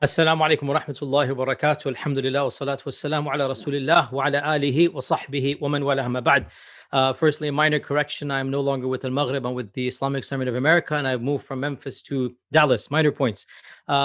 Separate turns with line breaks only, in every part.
Assalamu alaikum wa rahmatullahi wa barakatuh. Alhamdulillah wa salatu wa salamu ala rasulillah wa ala alihi wa sahbihi wa man wala amma ba'd. Firstly, a minor correction. I'm no longer with Al-Maghrib. I'm with the Islamic Summit of America, and I've moved from Memphis to Dallas. Minor points.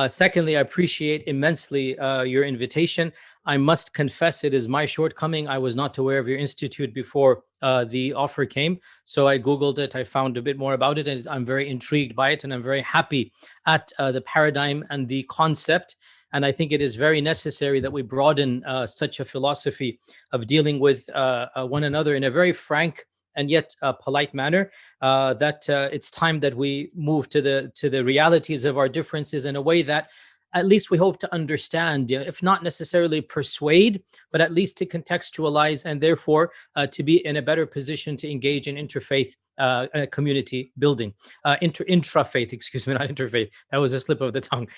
Secondly, I appreciate immensely your invitation. I must confess it is my shortcoming. I was not aware of your institute before the offer came. So I Googled it. I found a bit more about it, and I'm very intrigued by it, and I'm very happy at the paradigm and the concept. And I think it is very necessary that we broaden such a philosophy of dealing with one another in a very frank and yet polite manner. That it's time that we move to the realities of our differences in a way that at least we hope to understand, if not necessarily persuade, but at least to contextualize, and therefore to be in a better position to engage in interfaith community building, intrafaith, excuse me, not interfaith. That was a slip of the tongue.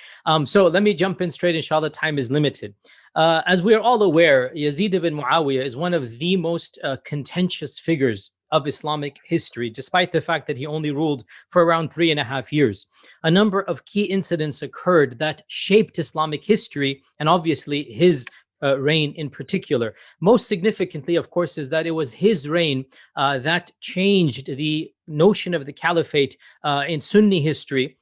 So let me jump in straight, inshallah, time is limited. As we are all aware, Yazid ibn Muawiyah is one of the most contentious figures of Islamic history, despite the fact that he only ruled for around 3.5 years. A number of key incidents occurred that shaped Islamic history, and obviously his reign in particular. Most significantly, of course, is that it was his reign that changed the notion of the caliphate in Sunni history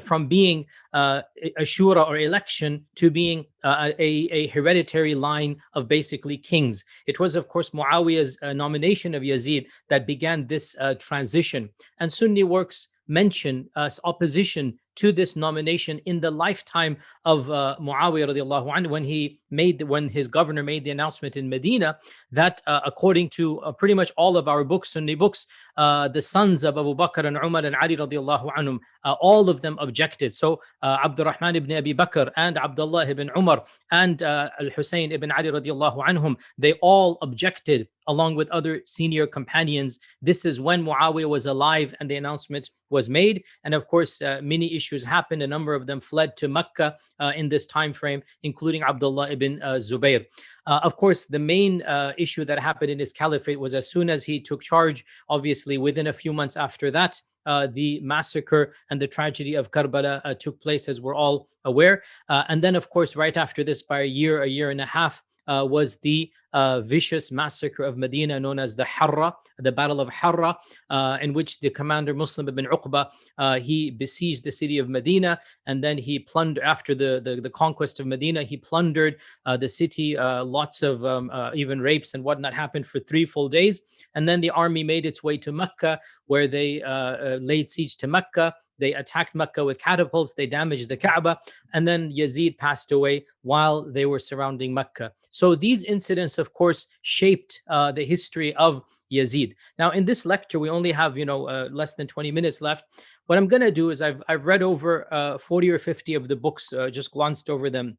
from being a shura or election to being a hereditary line of basically kings. It was, of course, Muawiyah's nomination of Yazid that began this transition. And Sunni works mention opposition to this nomination in the lifetime of Muawiyah radiallahu anhu, when his governor made the announcement in Medina that according to pretty much all of our books, Sunni books, the sons of Abu Bakr and Umar and Ali radiallahu anhum, all of them objected. So Abdurrahman ibn Abi Bakr and Abdullah ibn Umar and al-Hussain ibn Ali radiallahu anhum, they all objected along with other senior companions. This is when Muawiyah was alive and the announcement was made. And of course, many issues happened. A number of them fled to Mecca in this time frame, including Abdullah ibn Zubayr. Of course, the main issue that happened in his caliphate was as soon as he took charge, obviously within a few months after that, the massacre and the tragedy of Karbala took place, as we're all aware. And then, of course, right after this, by a year and a half, was the vicious massacre of Medina known as the Harra, the Battle of Harra, in which the commander Muslim ibn Uqba, he besieged the city of Medina, and then he plundered, after the conquest of Medina, he plundered the city. Lots of even rapes and whatnot happened for 3 full days. And then the army made its way to Mecca, where they laid siege to Mecca. They attacked Mecca with catapults. They damaged the Kaaba. And then Yazid passed away while they were surrounding Mecca. So these incidents, of course, shaped the history of Yazid. Now, in this lecture, we only have, less than 20 minutes left. What I'm going to do is I've read over 40 or 50 of the books, just glanced over them,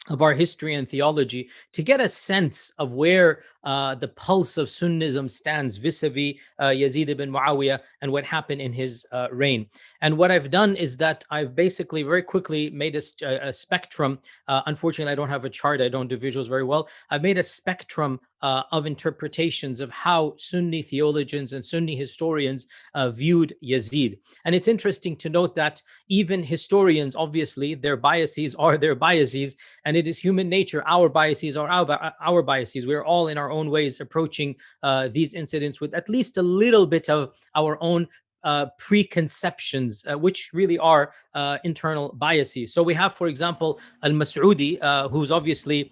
of our history and theology, to get a sense of where the pulse of Sunnism stands vis-a-vis Yazid ibn Muawiyah and what happened in his reign. And what I've done is that I've basically very quickly made a spectrum. Unfortunately, I don't have a chart. I don't do visuals very well. I've made a spectrum of interpretations of how Sunni theologians and Sunni historians viewed Yazid. And it's interesting to note that even historians, obviously, their biases are their biases, and it is human nature. Our biases are our biases. We're all in our own ways approaching these incidents with at least a little bit of our own preconceptions, which really are internal biases. So we have, for example, Al-Mas'udi, who's obviously,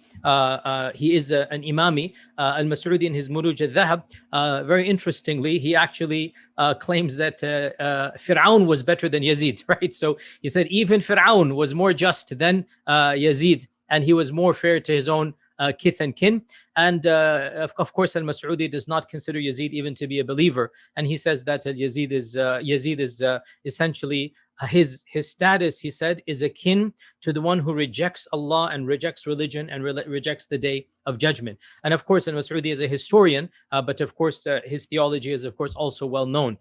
he is an Imami. Al-Mas'udi in his Muruj al-Dhahab, very interestingly, he actually claims that Fir'aun was better than Yazid, right? So he said even Fir'aun was more just than Yazid, and he was more fair to his own kith and kin. And of course, Al-Mas'udi does not consider Yazid even to be a believer. And he says that Yazid is essentially his status, he said, is akin to the one who rejects Allah and rejects religion and rejects the day of judgment. And of course, Al-Mas'udi is a historian, but of course, his theology is, of course, also well known.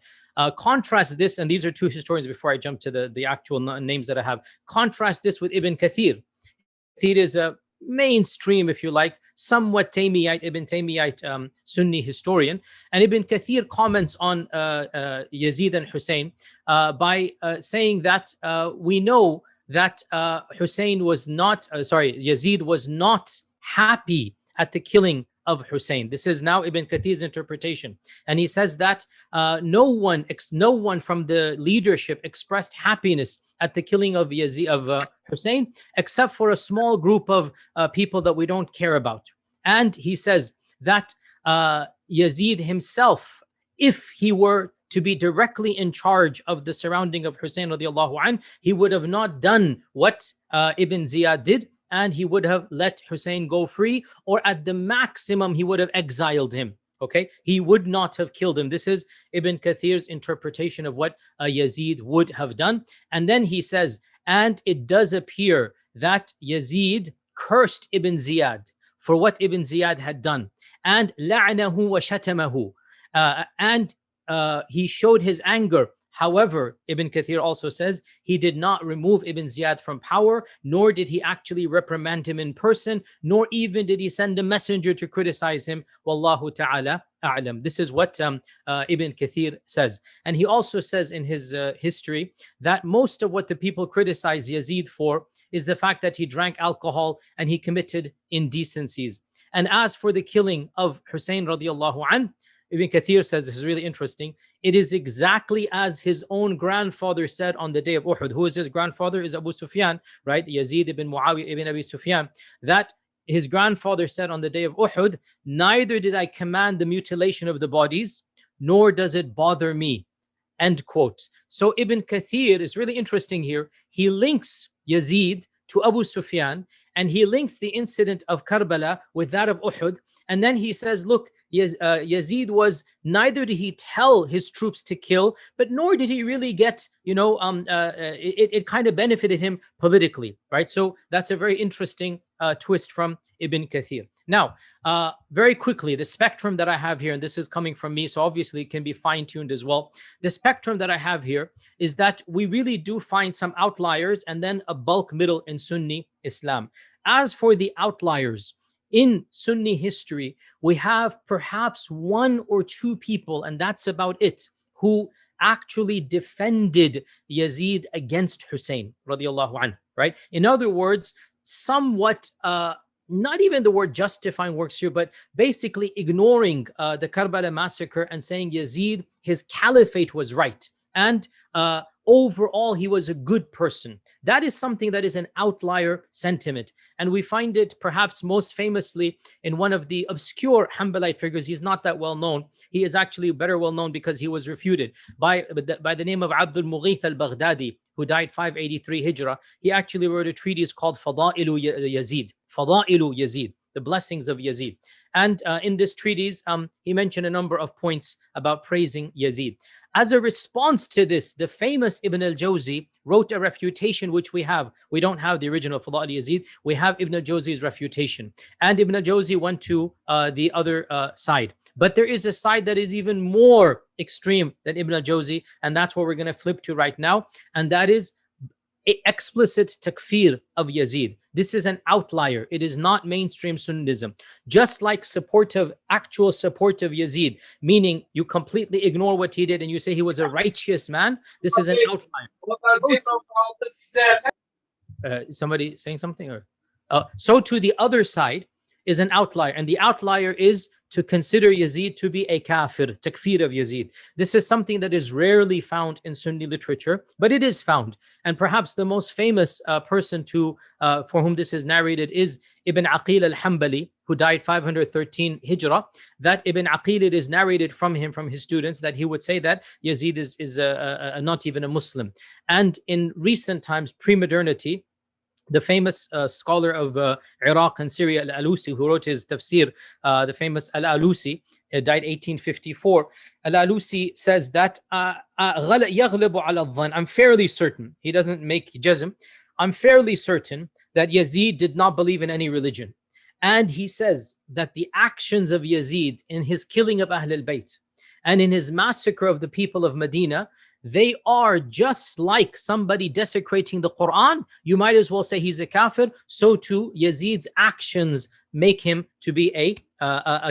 Contrast this, and these are two historians before I jump to the actual names that I have. Contrast this with Ibn Kathir. Kathir is a mainstream, if you like, somewhat Ibn Taymiyyite Sunni historian. And Ibn Kathir comments on Yazid and Hussein by saying that we know that Hussein was not, Yazid was not happy at the killing of Hussein. This is now Ibn Kathir's interpretation. And he says that no one from the leadership expressed happiness at the killing of Hussein, except for a small group of people that we don't care about. And he says that Yazid himself, if he were to be directly in charge of the surrounding of Hussein radiallahu anh, he would have not done what Ibn Ziyad did, and he would have let Hussein go free, or at the maximum, he would have exiled him. Okay, he would not have killed him. This is Ibn Kathir's interpretation of what Yazid would have done. And then he says, and it does appear that Yazid cursed Ibn Ziyad for what Ibn Ziyad had done, and la'anahu wa shatamahu, and he showed his anger. However, Ibn Kathir also says he did not remove Ibn Ziyad from power, nor did he actually reprimand him in person, nor even did he send a messenger to criticize him. Wallahu ta'ala a'lam. This is what Ibn Kathir says. And he also says in his history that most of what the people criticize Yazid for is the fact that he drank alcohol and he committed indecencies. And as for the killing of Hussein radiallahu anh, Ibn Kathir says, this is really interesting, it is exactly as his own grandfather said on the day of Uhud. Who is his grandfather? Is Abu Sufyan, right? Yazid ibn Muawiyah ibn Abi Sufyan. That his grandfather said on the day of Uhud, neither did I command the mutilation of the bodies, nor does it bother me. End quote. So Ibn Kathir is really interesting here. He links Yazid to Abu Sufyan, and he links the incident of Karbala with that of Uhud. And then he says, look, Yazid was, neither did he tell his troops to kill, but nor did he really get, it kind of benefited him politically, right? So that's a very interesting twist from Ibn Kathir. Now, very quickly, the spectrum that I have here, and this is coming from me, so obviously it can be fine-tuned as well. The spectrum that I have here is that we really do find some outliers and then a bulk middle in Sunni Islam. As for the outliers, in Sunni history, we have perhaps one or two people, and that's about it, who actually defended Yazid against Hussein, radiallahu anhu, right? In other words, somewhat, not even the word justifying works here, but basically ignoring the Karbala massacre and saying Yazid, his caliphate was right. And overall, he was a good person. That is something that is an outlier sentiment. And we find it perhaps most famously in one of the obscure Hanbalite figures. He's not that well known. He is actually better well known because he was refuted by the name of Abdul Mughith al-Baghdadi, who died 583 Hijrah. He actually wrote a treatise called Fada'ilu Yazid, Fada'ilu Yazid, the blessings of Yazid. And in this treatise, he mentioned a number of points about praising Yazid. As a response to this, the famous Ibn al-Jawzi wrote a refutation, which we have. We don't have the original Fada'il Yazid. We have Ibn al-Jawzi's refutation. And Ibn al-Jawzi went to the other side. But there is a side that is even more extreme than Ibn al-Jawzi, and that's what we're going to flip to right now. And that is explicit takfir of Yazid. This is an outlier. It is not mainstream Sunnism. Just like actual support of Yazid, meaning you completely ignore what he did and you say he was a righteous man, this is an outlier. Somebody saying something? Or so to the other side is an outlier, and the outlier is to consider Yazid to be a kafir, takfir of Yazid. This is something that is rarely found in Sunni literature, but it is found. And perhaps the most famous person for whom this is narrated is Ibn Aqil al-Hanbali, who died 513 Hijrah. That Ibn Aqil, it is narrated from him, from his students, that he would say that Yazid is not even a Muslim. And in recent times, pre-modernity, the famous scholar of Iraq and Syria, Al-Alusi, who wrote his tafsir, the famous Al-Alusi, died 1854. Al-Alusi says that I'm fairly certain, he doesn't make jazm, I'm fairly certain that Yazid did not believe in any religion. And he says that the actions of Yazid in his killing of Ahl al-Bayt and in his massacre of the people of Medina, they are just like somebody desecrating the Quran. You might as well say he's a kafir. So too, Yazid's actions make him to be a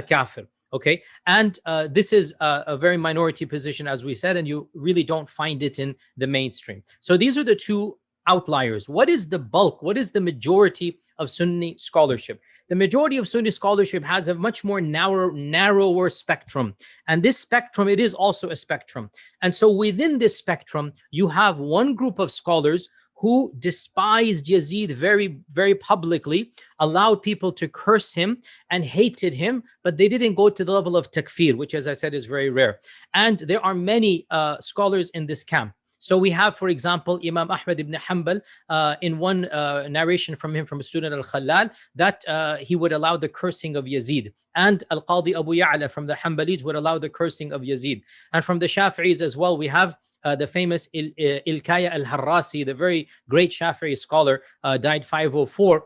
kafir. Okay, and this is a very minority position, as we said, and you really don't find it in the mainstream. So these are the two outliers. What is the bulk? What is the majority of Sunni scholarship? The majority of Sunni scholarship has a much more narrower spectrum. And this spectrum, it is also a spectrum. And so within this spectrum, you have one group of scholars who despised Yazid very, very publicly, allowed people to curse him and hated him, but they didn't go to the level of takfir, which, as I said, is very rare. And there are many scholars in this camp. So we have, for example, Imam Ahmad ibn Hanbal, in one narration from him, from a student al-Khalal, that he would allow the cursing of Yazid. And Al-Qadi Abu Ya'la from the Hanbalis would allow the cursing of Yazid. And from the Shafi'is as well, we have the famous Ilkaya al-Harrasi, the very great Shafi'i scholar, died 504.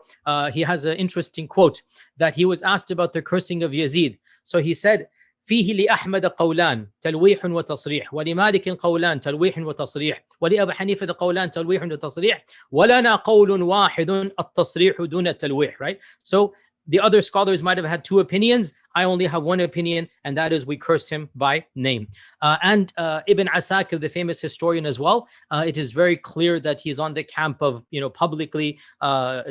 He has an interesting quote that he was asked about the cursing of Yazid. So he said, فيه لأحمد قولان تلويح وتصريح ولمالك قولان تلويح وتصريح ولأبي حنيفة قولان تلويح وتصريح ولنا قول واحد التصريح دون التلويح. Right? So the other scholars might have had two opinions. I only have one opinion, and that is we curse him by name. And Ibn Asakir, the famous historian as well, it is very clear that he's on the camp of, publicly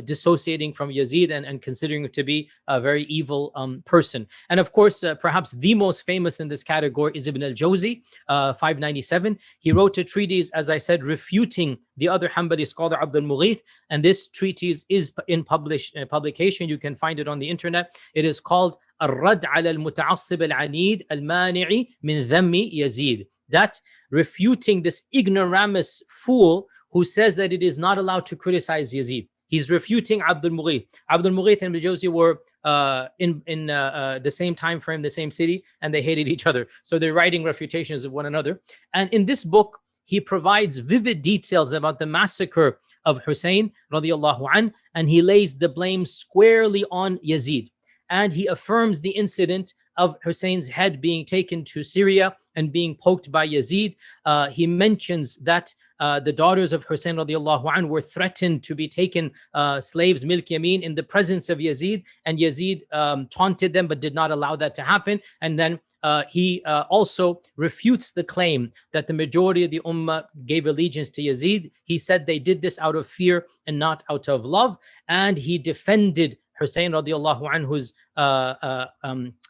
dissociating from Yazid and considering him to be a very evil person. And of course, perhaps the most famous in this category is Ibn al-Jawzi, 597. He wrote a treatise, as I said, refuting the other Hanbali scholar Abd al-Mughith, and this treatise is in publication. You can find it on the internet. It is called الرد على المتعصب العنيد المانع من ذم يزيد. That refuting this ignoramus fool who says that it is not allowed to criticize Yazid. He's refuting Abd al-Mughith. Abd al-Mughith and Ibn al-Jawzi were in the same time frame, the same city, and they hated each other. So they're writing refutations of one another. And in this book, he provides vivid details about the massacre of Hussain radiallahu anh, and he lays the blame squarely on Yazid. And he affirms the incident of Hussein's head being taken to Syria and being poked by Yazid. He mentions that the daughters of Hussein radiallahu anh were threatened to be taken slaves, milk yamin, in the presence of Yazid, and Yazid taunted them but did not allow that to happen. And then he also refutes the claim that the majority of the ummah gave allegiance to Yazid. He said they did this out of fear and not out of love, and he defended Hussein radiallahu anhu's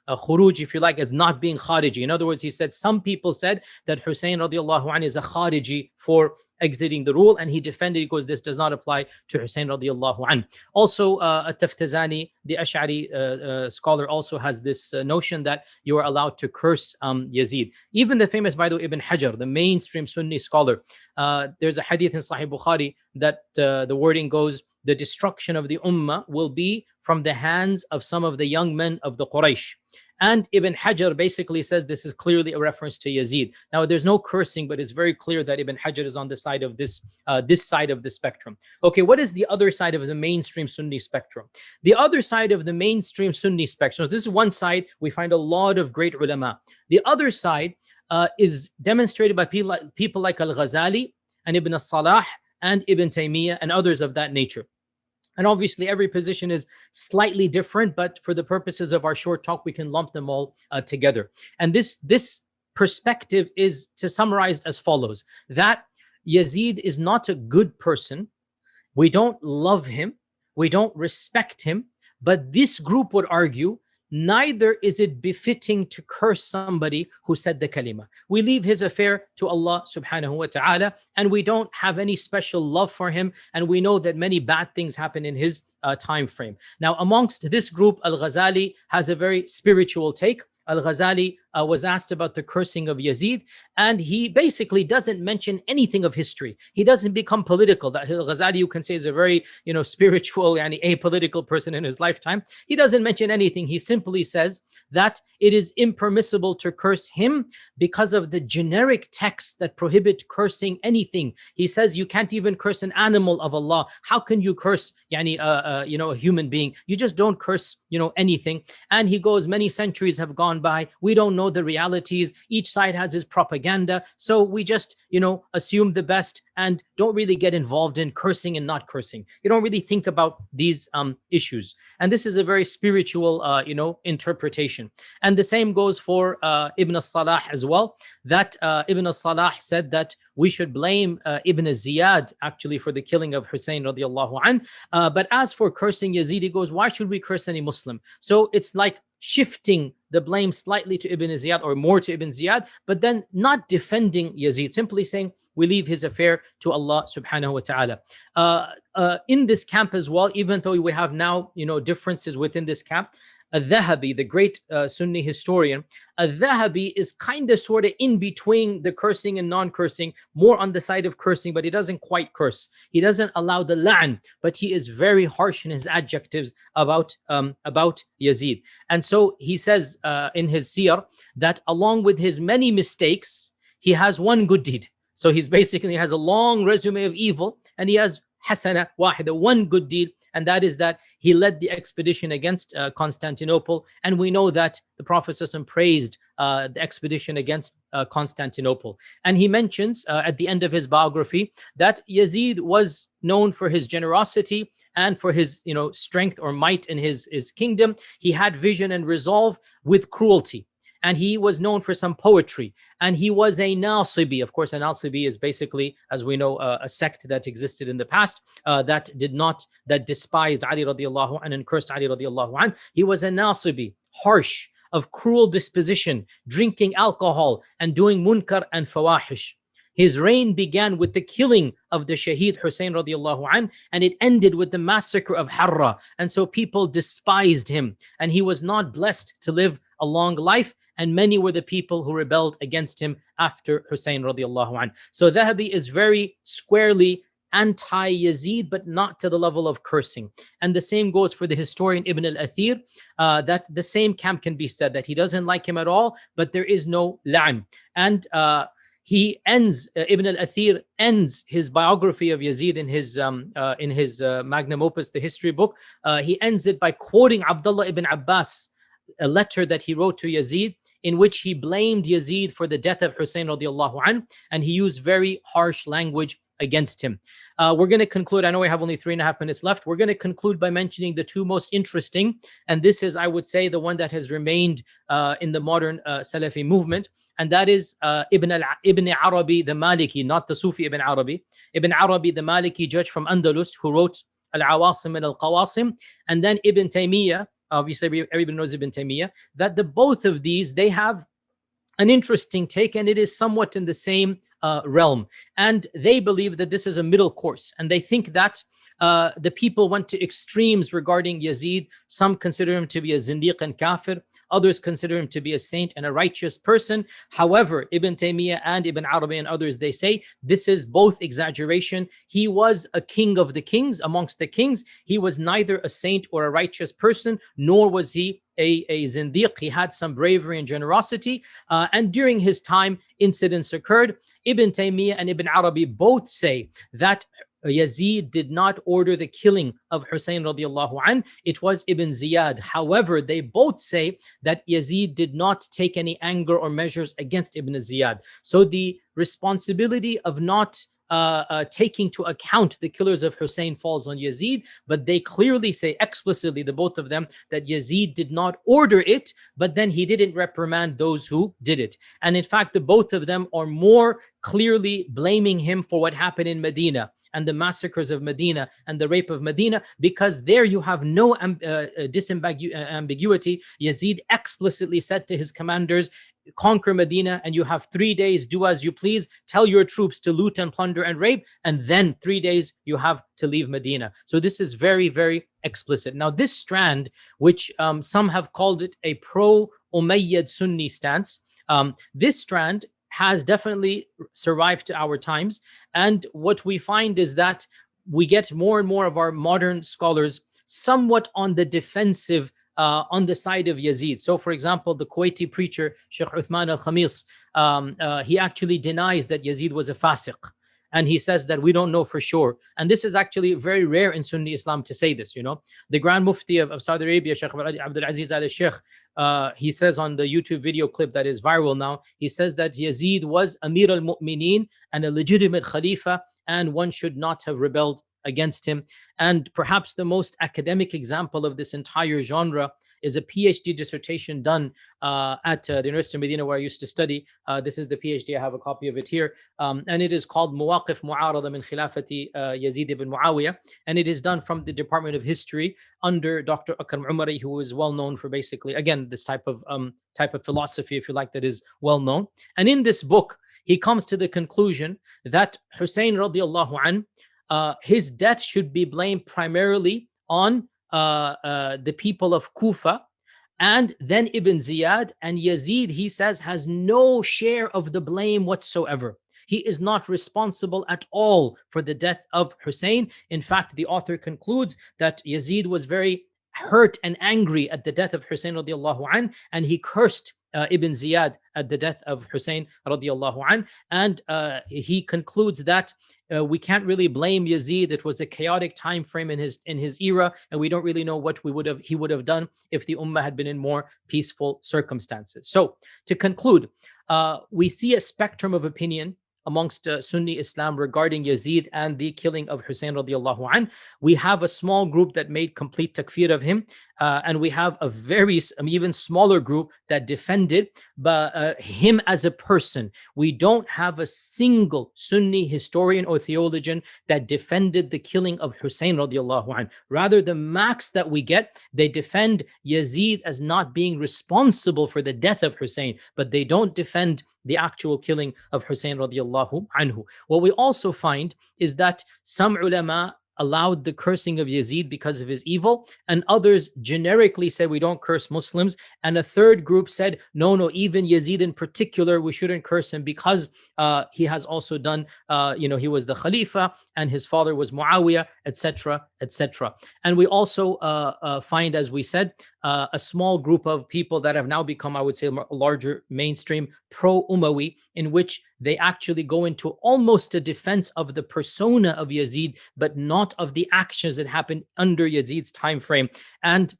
khuruj, if you like, as not being khariji. In other words, he said some people said that Hussein radiallahu anh is a khariji for exiting the rule, and he defended because this does not apply to Hussein radiallahu anh. Also, At-Taftazani, the Ash'ari scholar, also has this notion that you are allowed to curse Yazid. Even the famous, by the way, Ibn Hajar, the mainstream Sunni scholar, there's a hadith in Sahih Bukhari that the wording goes, the destruction of the ummah will be from the hands of some of the young men of the Quraysh. And Ibn Hajar basically says this is clearly a reference to Yazid. Now, there's no cursing, but it's very clear that Ibn Hajar is on the side of this side of the spectrum. Okay, what is the other side of the mainstream Sunni spectrum? The other side of the mainstream Sunni spectrum, so this is one side, we find a lot of great ulama. The other side is demonstrated by people like Al-Ghazali and Ibn al-Salah and Ibn Taymiyyah and others of that nature. And obviously, every position is slightly different, but for the purposes of our short talk, we can lump them all together. And this perspective is to summarize as follows: that Yazid is not a good person. We don't love him. We don't respect him. But this group would argue, neither is it befitting to curse somebody who said the kalima. We leave his affair to Allah subhanahu wa ta'ala, and we don't have any special love for him, and we know that many bad things happen in his time frame. Now, amongst this group, Al-Ghazali has a very spiritual take. Al-Ghazali was asked about the cursing of Yazid, and he basically doesn't mention anything of history. He doesn't become political. That Al-Ghazali, you can say, is a very, spiritual and apolitical person in his lifetime. He doesn't mention anything. He simply says that it is impermissible to curse him because of the generic texts that prohibit cursing anything. He says you can't even curse an animal of Allah. How can you curse, a human being? You just don't curse, anything. And he goes, many centuries have gone by. We don't know know the realities. Each side has his propaganda. So we just, assume the best and don't really get involved in cursing and not cursing. You don't really think about these issues. And this is a very spiritual, interpretation. And the same goes for Ibn al-Salah as well, that Ibn al-Salah said that we should blame Ibn Ziyad actually for the killing of Hussein radiallahu an. But as for cursing Yazid, he goes, why should we curse any Muslim? So it's like shifting the blame slightly to Ibn Ziyad or more to Ibn Ziyad, but then not defending Yazid, simply saying we leave his affair to Allah subhanahu wa ta'ala. In this camp as well, even though we have now, differences within this camp, Al-Dhahabi, the great Sunni historian, Al-Dhahabi is kind of sort of in between the cursing and non-cursing, more on the side of cursing, but he doesn't quite curse. He doesn't allow the la'an, but he is very harsh in his adjectives about Yazid. And so he says in his siyar that along with his many mistakes, he has one good deed. So he's basically has a long resume of evil, and he has hasana wahida, one good deed, and that is that he led the expedition against Constantinople. And we know that the Prophet ﷺ praised the expedition against Constantinople. And he mentions at the end of his biography that Yazid was known for his generosity and for his strength or might in his kingdom. He had vision and resolve with cruelty. And he was known for some poetry. And he was a Nasibi. Of course, a Nasibi is basically, as we know, a sect that existed in the past that despised Ali radiallahu anh and cursed Ali radiallahu anh. He was a Nasibi, harsh, of cruel disposition, drinking alcohol and doing munkar and fawahish. His reign began with the killing of the Shaheed Hussein radiallahu anh, and it ended with the massacre of Harra. And so people despised him, and he was not blessed to live a long life, and many were the people who rebelled against him after Hussein radiallahu anh. So Dhahabi is very squarely anti-Yazid, but not to the level of cursing. And the same goes for the historian Ibn al-Athir, that the same camp can be said, that he doesn't like him at all, but there is no la'an. And he ends, Ibn al-Athir ends his biography of Yazid in his magnum opus, the history book. He ends it by quoting Abdullah ibn Abbas, a letter that he wrote to Yazid, in which he blamed Yazid for the death of Hussein radiallahu anh, and he used very harsh language against him. We're going to conclude. I know we have only 3.5 minutes left. We're going to conclude by mentioning the two most interesting, and this is, I would say, the one that has remained in the modern Salafi movement, and that is Ibn Arabi the Maliki, not the Sufi Ibn Arabi. Ibn Arabi the Maliki, judge from Andalus, who wrote Al-Awasim and Al-Qawasim, and then Ibn Taymiyyah. Obviously, everybody knows Ibn Taymiyyah. That the both of these, they have an interesting take, and it is somewhat in the same realm. And they believe that this is a middle course, and they think that the people went to extremes regarding Yazid. Some consider him to be a zindiq and kafir. Others consider him to be a saint and a righteous person. However, Ibn Taymiyyah and Ibn Arabi and others, they say this is both exaggeration. He was a king of the kings, amongst the kings. He was neither a saint or a righteous person, nor was he a zindiq. He had some bravery and generosity. And during his time, incidents occurred. Ibn Taymiyyah and Ibn Arabi both say that Yazid did not order the killing of Hussein radiallahu anh. It was Ibn Ziyad. However, they both say that Yazid did not take any anger or measures against Ibn Ziyad. So the responsibility of not taking to account the killers of Hussein falls on Yazid, but they clearly say explicitly, the both of them, that Yazid did not order it, but then he didn't reprimand those who did it. And in fact, the both of them are more clearly blaming him for what happened in Medina and the massacres of Medina and the rape of Medina, because there you have no ambiguity. Yazid explicitly said to his commanders, conquer Medina and you have 3 days, do as you please, tell your troops to loot and plunder and rape, and then 3 days you have to leave Medina. So this is very, very explicit. Now this strand, which some have called it a pro-Umayyad Sunni stance, this strand has definitely survived to our times. And what we find is that we get more and more of our modern scholars somewhat on the defensive on the side of Yazid. So for example, the Kuwaiti preacher, Sheikh Uthman al-Khamis, he actually denies that Yazid was a fasiq. And he says that we don't know for sure. And this is actually very rare in Sunni Islam to say this. The Grand Mufti of Saudi Arabia, Sheikh Abdul Aziz Al Sheikh, he says on the YouTube video clip that is viral now, he says that Yazid was Amir al-Mu'mineen and a legitimate Khalifa, and one should not have rebelled against him. And perhaps the most academic example of this entire genre is a PhD dissertation done at the University of Medina, where I used to study. This is the PhD. I have a copy of it here. And it is called Mawaqif Mu'arada min Khilafati Yazid ibn Muawiyah. And it is done from the Department of History under Dr. Akram Umari, who is well known for basically, again, this type of philosophy, if you like, that is well known. And in this book, he comes to the conclusion that Hussein radiallahu anh, his death should be blamed primarily on the people of Kufa, and then Ibn Ziyad. And Yazid, he says, has no share of the blame whatsoever. He is not responsible at all for the death of Hussein. In fact, the author concludes that Yazid was very hurt and angry at the death of Hussein radiallahu anh, and he cursed Ibn Ziyad at the death of Hussein radiallahu anh. And he concludes that we can't really blame Yazid. It was a chaotic time frame in his era, and we don't really know what he would have done if the ummah had been in more peaceful circumstances. So to conclude, we see a spectrum of opinion amongst Sunni Islam regarding Yazid and the killing of Hussein radiallahu anh. We have a small group that made complete takfir of him, and we have a very even smaller group that defended him as a person. We don't have a single Sunni historian or theologian that defended the killing of Hussein radiallahu anh. Rather, the max that we get, they defend Yazid as not being responsible for the death of Hussein, but they don't defend the actual killing of Hussein radiallahu anhu. What we also find is that some ulama allowed the cursing of Yazid because of his evil, and others generically said we don't curse Muslims, and a third group said no, even Yazid in particular, we shouldn't curse him because he has also done, he was the Khalifa and his father was Muawiyah, etc., etc. And we also find, as we said, a small group of people that have now become, I would say, a larger mainstream pro-Umayyi, in which they actually go into almost a defense of the persona of Yazid, but not of the actions that happened under Yazid's time frame. And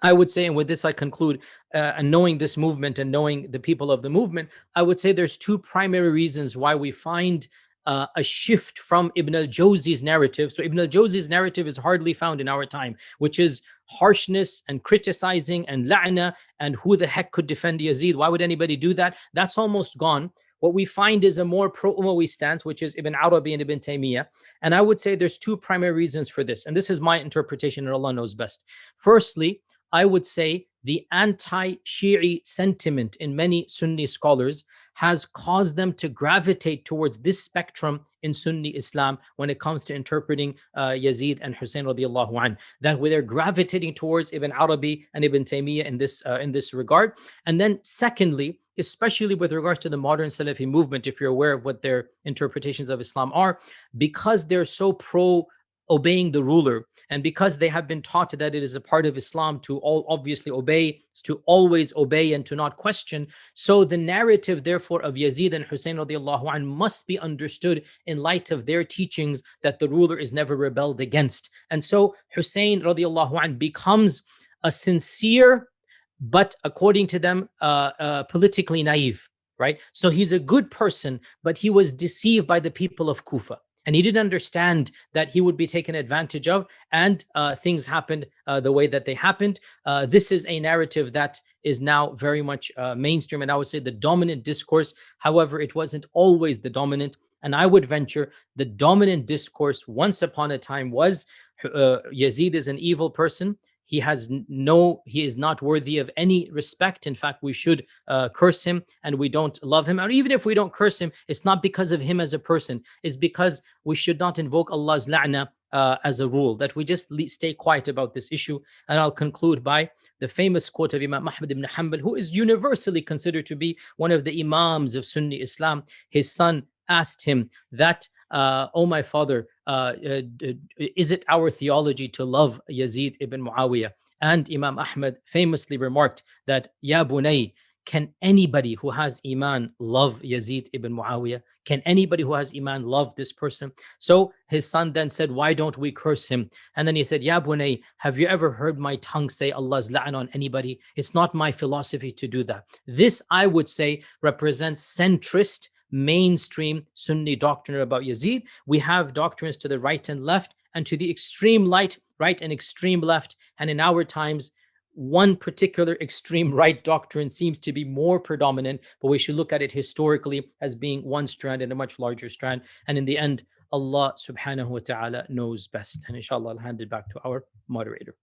I would say, and with this I conclude, and knowing this movement and knowing the people of the movement, I would say there's two primary reasons why we find a shift from Ibn al-Jawzi's narrative. So Ibn al-Jawzi's narrative is hardly found in our time, which is harshness and criticizing and la'na, and who the heck could defend Yazid? Why would anybody do that? That's almost gone. What we find is a more pro-Umayyi stance, which is Ibn Arabi and Ibn Taymiyyah. And I would say there's two primary reasons for this. And this is my interpretation, and Allah knows best. Firstly, I would say the anti-Shi'i sentiment in many Sunni scholars has caused them to gravitate towards this spectrum in Sunni Islam when it comes to interpreting Yazid and Hussein radiallahu anh, that they're gravitating towards Ibn Arabi and Ibn Taymiyyah in this regard. And then secondly, especially with regards to the modern Salafi movement, if you're aware of what their interpretations of Islam are, because they're so obeying the ruler, and because they have been taught that it is a part of Islam to obviously obey, to always obey and to not question. So the narrative, therefore, of Yazid and Hussein radiallahu anh must be understood in light of their teachings that the ruler is never rebelled against. And so Hussein radiallahu anh becomes a sincere, but according to them, politically naive, right? So he's a good person, but he was deceived by the people of Kufa. And he didn't understand that he would be taken advantage of, and things happened the way that they happened. This is a narrative that is now very much mainstream, and I would say the dominant discourse. However, it wasn't always the dominant. And I would venture the dominant discourse once upon a time was Yazid is an evil person. He is not worthy of any respect. In fact, we should curse him, and we don't love him. And even if we don't curse him, it's not because of him as a person. It's because we should not invoke Allah's la'na as a rule, that we just stay quiet about this issue. And I'll conclude by the famous quote of Imam Ahmad ibn Hanbal, who is universally considered to be one of the imams of Sunni Islam. His son asked him that, oh my father, is it our theology to love Yazid ibn Muawiyah? And Imam Ahmad famously remarked that, Ya bunay, Can anybody who has Iman love Yazid ibn Muawiyah? Can anybody who has Iman love this person? So his son then said, why don't we curse him? And then he said, Ya Bunay, have you ever heard my tongue say Allah's la'an on anybody? It's not my philosophy to do that. This, I would say, represents centrist, mainstream Sunni doctrine about Yazid. We have doctrines to the right and left, and to the extreme right and extreme left. And in our times, one particular extreme right doctrine seems to be more predominant, but we should look at it historically as being one strand and a much larger strand. And in the end, Allah subhanahu wa ta'ala knows best. And inshallah, I'll hand it back to our moderator.